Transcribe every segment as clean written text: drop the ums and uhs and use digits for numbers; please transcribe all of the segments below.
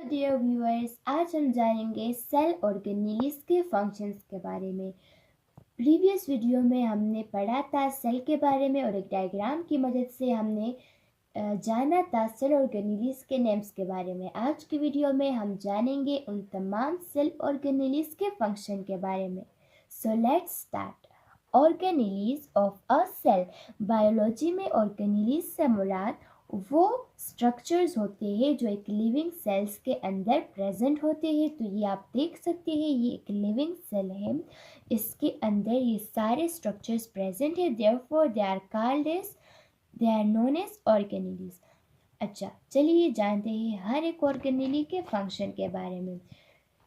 Dear viewers, आज हम जानेंगे सेल ऑर्गेनेलिस के फंक्शंस के बारे में। प्रीवियस वीडियो में हमने पढ़ा था सेल के बारे में और एक डायग्राम की मदद से हमने जाना था सेल ऑर्गेनेलिस के नेम्स के बारे में। आज की वीडियो में हम जानेंगे उन तमाम सेल ऑर्गेनेलिस के फंक्शन के बारे में। So let's start. Organelles of a cell. Biology में ऑर्गेनेलिस से मुराद वो स्ट्रक्चर्स होते हैं जो एक लिविंग सेल्स के अंदर प्रेजेंट होते हैं। तो ये आप देख सकते हैं, ये एक लिविंग सेल है, इसके अंदर ये सारे स्ट्रक्चर्स प्रेजेंट है, therefore they are known as organelles. अच्छा, चलिए जानते हैं हर एक ऑर्गेनेली के फंक्शन के बारे में।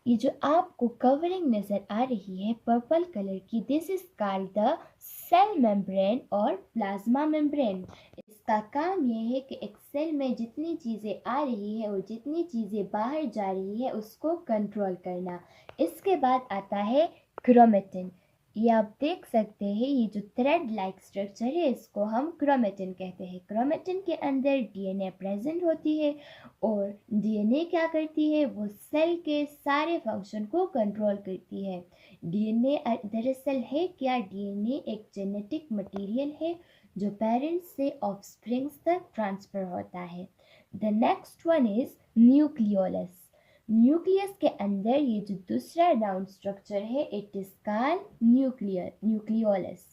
ये जो आपको कवरिंग नजर आ रही है पर्पल कलर की, this is called the cell membrane और प्लाज्मा मेम्ब्रेन। इसका काम यह है कि एक सेल में जितनी चीज़ें आ रही है और जितनी चीज़ें बाहर जा रही है उसको कंट्रोल करना। इसके बाद आता है क्रोमेटिन। ये आप देख सकते हैं, ये जो थ्रेड लाइक स्ट्रक्चर है इसको हम क्रोमेटिन कहते हैं। क्रोमेटिन के अंदर डीएनए प्रेजेंट होती है और डीएनए क्या करती है, वो सेल के सारे फंक्शन को कंट्रोल करती है। डीएनए दरअसल है क्या, डीएनए एक जेनेटिक मटेरियल है जो पेरेंट्स से ऑफस्प्रिंग्स तक ट्रांसफर होता है। The next one is nucleolus. Nucleus के अंदर ये जो दूसरा डाउन स्ट्रक्चर है, it is called nucleolus.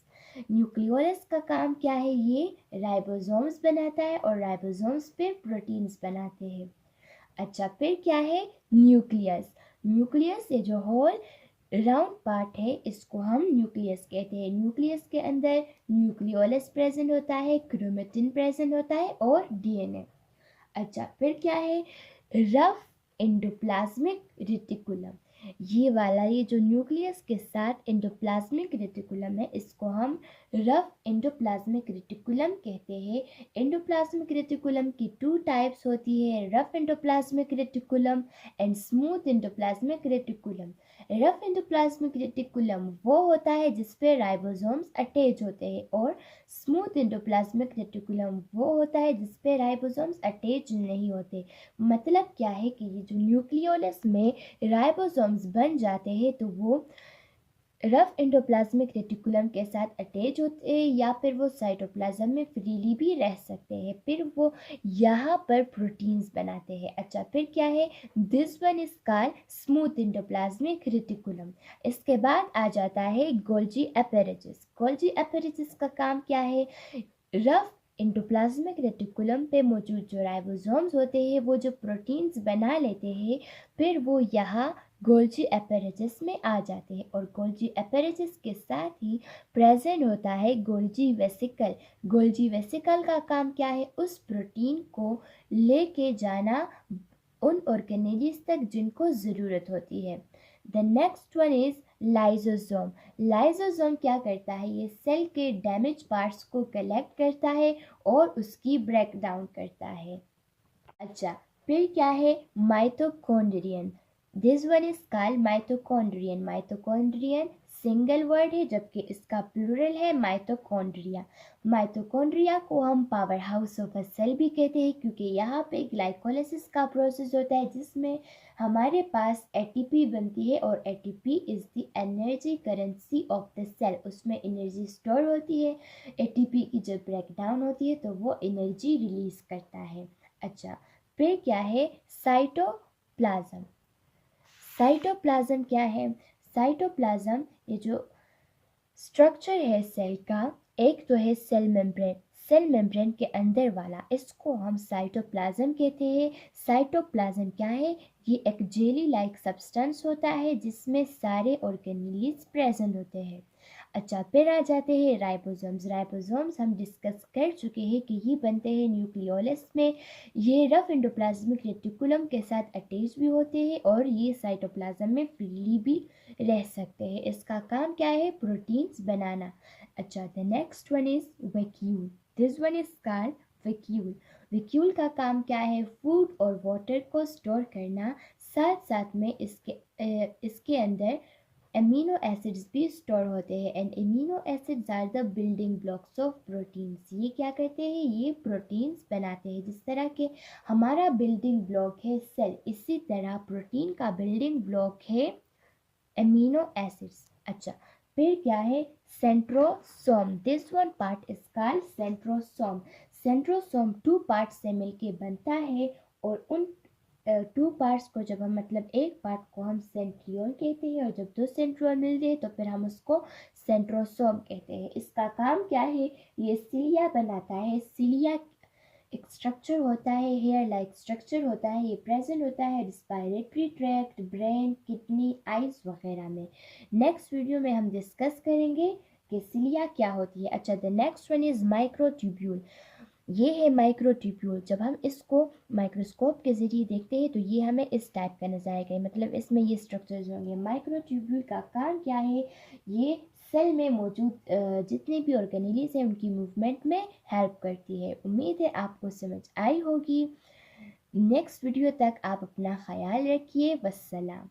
Nucleolus का काम क्या है, ये राइबोसोम्स बनाता है और राइबोसोम्स पे प्रोटीन्स बनाते हैं। अच्छा, फिर क्या है न्यूक्लियस। न्यूक्लियस ये जो होल राउंड पार्ट है इसको हम न्यूक्लियस कहते हैं। न्यूक्लियस के अंदर न्यूक्लियोलस प्रेजेंट होता है, क्रोमेटिन प्रेजेंट होता है और डीएनए। अच्छा, फिर क्या है रफ एंडोप्लाज्मिक रेटिकुलम। ये वाला, ये जो न्यूक्लियस के साथ एंडोप्लाज्मिक रेटिकुलम है इसको हम रफ एंडोप्लाज्मिक रेटिकुलम कहते हैं। एंडोप्लाज्मिक रेटिकुलम की टू टाइप्स होती है, rough endoplasmic reticulum and smooth endoplasmic reticulum. Rough endoplasmic reticulum वो होता है जिसपे राइबोसोम्स अटैच होते हैं और स्मूथ एंडोप्लाज्मिक रेटिकुलम वो होता है जिसपे राइबोसोम्स अटैच नहीं होते। मतलब क्या है कि ये जो न्यूक्लियोलस में राइबोसोम्स बन जाते हैं तो वो रफ एंडोप्लाज्मिक रेटिकुलम के साथ अटैच होते हैं या फिर वो साइटोप्लाज्म में फ्रीली भी रह सकते हैं। फिर वो यहाँ पर प्रोटीन्स बनाते हैं। अच्छा, फिर क्या है, this one is called smooth endoplasmic reticulum. इसके बाद आ जाता है गोल्जी एपेरेजिस। गोल्जी एपेरेजिस का काम क्या है, रफ एंडोप्लाज्मिक रेटिकुलम पे मौजूद जो राइबोसोम्स होते हैं वो जो प्रोटीन्स बना लेते हैं, फिर वो यहाँ गोल्जी एपेरेजिस में आ जाते हैं और गोल्जी एपेरेजिस के साथ ही प्रेजेंट होता है गोल्जी वेसिकल। गोल्जी वेसिकल का काम क्या है, उस प्रोटीन को लेके जाना उन ऑर्गेनेलिस तक जिनको ज़रूरत होती है। The next one is lysosome. Lysosome क्या करता है, ये सेल के डैमेज पार्ट्स को कलेक्ट करता है और उसकी ब्रेक डाउन करता है। अच्छा, फिर क्या है mitochondrion. This one is called mitochondrion. Mitochondrion single word है जबकि इसका प्लूरल है माइटोकॉन्ड्रिया। माइटोकॉन्ड्रिया को हम powerhouse of a cell भी कहते हैं क्योंकि यहाँ पे ग्लाइकोलाइसिस का प्रोसेस होता है जिसमें हमारे पास एटीपी बनती है और ATP is the energy currency of the cell. उसमें एनर्जी स्टोर होती है। एटीपी की जब ब्रेकडाउन होती है तो वो एनर्जी रिलीज करता है। अच्छा, फिर क्या है साइटोप्लाज्म। साइटोप्लाज्म क्या है, साइटोप्लाज्म ये जो स्ट्रक्चर है सेल का, एक तो है सेल मेम्ब्रेन। सेल मेम्ब्रेन के अंदर वाला इसको हम साइटोप्लाज्म कहते हैं। साइटोप्लाज्म क्या है, ये एक जेली लाइक सब्सटेंस होता है जिसमें सारे ऑर्गेनेल्स प्रेजेंट होते हैं। अच्छा, फिर आ जाते हैं राइबोसोम्स। राइबोसोम्स हम डिस्कस कर चुके हैं कि ये बनते हैं न्यूक्लियोलस में। ये रफ एंडोप्लाज्मिक रेटिकुलम के साथ अटैच भी होते हैं और ये साइटोप्लाज्म में फ्रीली भी रह सकते हैं। इसका काम क्या है, प्रोटीन्स बनाना। अच्छा, the next one is vacuole. This one is called vacuole. Vacuole का काम क्या है, फूड और वाटर को स्टोर करना, साथ साथ में इसके अंदर एमिनो एसिड्स भी स्टोर होते हैं and amino acids are the building blocks of proteins. ये क्या करते हैं, ये प्रोटीन्स बनाते हैं। जिस तरह के हमारा बिल्डिंग ब्लॉक है सेल, इसी तरह प्रोटीन का बिल्डिंग ब्लॉक है एमिनो एसिड्स। अच्छा, फिर क्या है, centrosome. This one part is called centrosome. Centrosome 2 part से मिलके बनता है और उन 2 पार्ट्स को जब हम मतलब एक पार्ट को हम सेंट्रियोल कहते हैं और जब 2 सेंट्रियोल मिलते हैं तो फिर हम उसको सेंट्रोसोम कहते हैं। इसका काम क्या है, ये सिलिया बनाता है। सिलिया एक स्ट्रक्चर होता है, हेयर लाइक स्ट्रक्चर होता है, ये प्रेजेंट होता है respiratory tract, brain, kidney, eyes वगैरह में। नेक्स्ट वीडियो में हम डिस्कस करेंगे कि सिलिया क्या होती है। अच्छा, the next one is microtubule. ये है माइक्रोट्यूब्यूल। जब हम इसको माइक्रोस्कोप के ज़रिए देखते हैं तो ये हमें इस टाइप का नजर आएगा, मतलब इसमें ये स्ट्रक्चर्स होंगे। माइक्रोट्यूब्यूल का काम क्या है, ये सेल में मौजूद जितने भी ऑर्गेनेलीज हैं उनकी मूवमेंट में हेल्प करती है। उम्मीद है आपको समझ आई होगी। नेक्स्ट वीडियो तक आप अपना ख्याल रखिए। वस्सलाम।